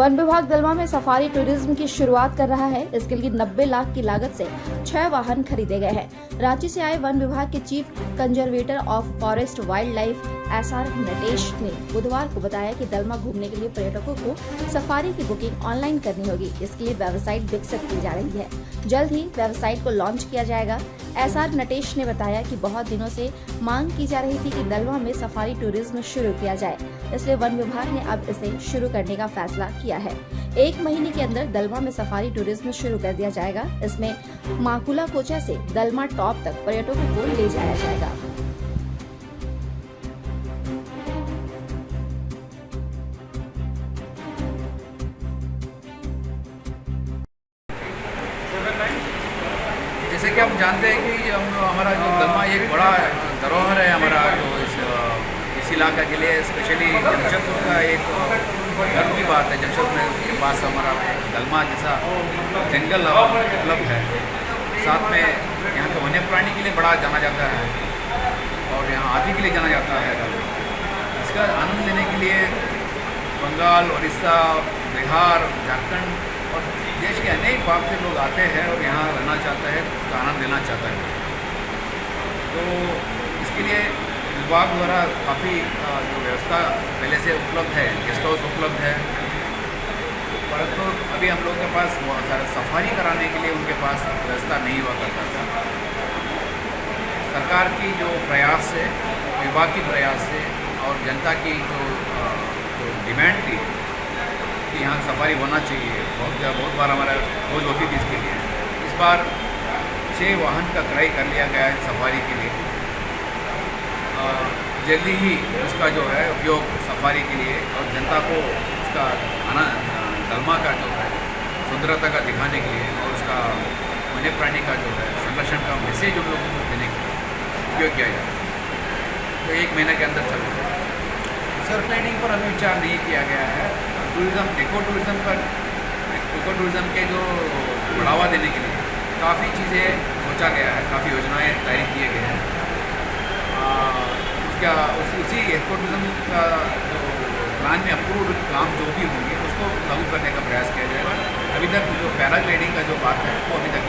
One विभाग दलमा में safari tourism की शुरुआत कर रहा है। इसके लिए 90 लाख की लागत से 6 वाहन खरीदे गए हैं। रांची से आए वन विभाग के chief conservator of forest wild life SR Natesh ने बुधवार को बताया कि दलमा घूमने के लिए पर्यटकों को सफारी की बुकिंग ऑनलाइन करनी होगी। इसके लिए वेबसाइट विकसित की जा रही है। जल्द ही वेबसाइट को लॉन्च किया जाएगा। SR नटेश ने बताया कि बहुत दिनों से मांग की जा रही थी कि दलमा में सफारी टूरिज्म शुरू किया जाए, इसलिए वन विभाग ने अब इसे शुरू करने का फैसला किया है। 1 महीने के अंदर दलमा में सफारी टूरिज्म शुरू कर दिया जाएगा। इसमें माकुला कोचा से दलमा टॉप तक पर्यटकों को ले जाया जाएगा। जैसे कि हम जानते हैं कि हमारा जो दलमा एक बड़ा धरोहर है हमारा, जो इस इलाका के लिए स्पेशली जमशेदपुर का एक गर्व की बात है। जमशेदपुर के पास हमारा दलमा जैसा जंगल उपलब्ध है। साथ में यहाँ के वन्य प्राणी के लिए बड़ा जाना जाता है और यहाँ हाथी के लिए जाना जाता है। इसका आनंद लेने के लिए बंगाल, उड़ीसा, बिहार, झारखंड और देश के अनेक भाग से लोग आते हैं और यहाँ रहना चाहता है, उसका आनंद लेना चाहता है। तो इसके लिए विभाग द्वारा काफ़ी जो व्यवस्था पहले से उपलब्ध है, गेस्ट हाउस उपलब्ध है, परंतु अभी हम लोग के पास बहुत सारे सफारी कराने के लिए उनके पास व्यवस्था नहीं हुआ करता था। सरकार की जो प्रयास है, विभाग की प्रयास है और जनता की जो डिमांड थी कि यहाँ सफारी होना चाहिए, बहुत बार हमारा खोज होती थी इसके लिए। इस बार 6 वाहन का क्रय कर लिया गया है सफारी के लिए। जल्दी ही उसका जो है उपयोग सफारी के लिए और जनता को उसका दलमा का जो है सुंदरता का दिखाने के लिए और उसका वन्य प्राणी का जो है संरक्षण का मैसेज उन लोगों को देने के लिए उपयोग किया जाए। तो 1 महीने के अंदर चल रहा है। सर प्लानिंग पर अभी विचार नहीं किया गया है। टूरिज़्म, इको टूरिज़्म के जो बढ़ावा देने के लिए काफ़ी चीज़ें सोचा गया है, काफ़ी योजनाएं तैयार किए गए हैं। उसी इको टूरिज़्म का जो प्लान में अप्रूव्ड काम जो भी होंगे उसको लागू करने का प्रयास किया जाएगा। अभी तक जो पैराग्लाइडिंग का जो बात है वो अभी तक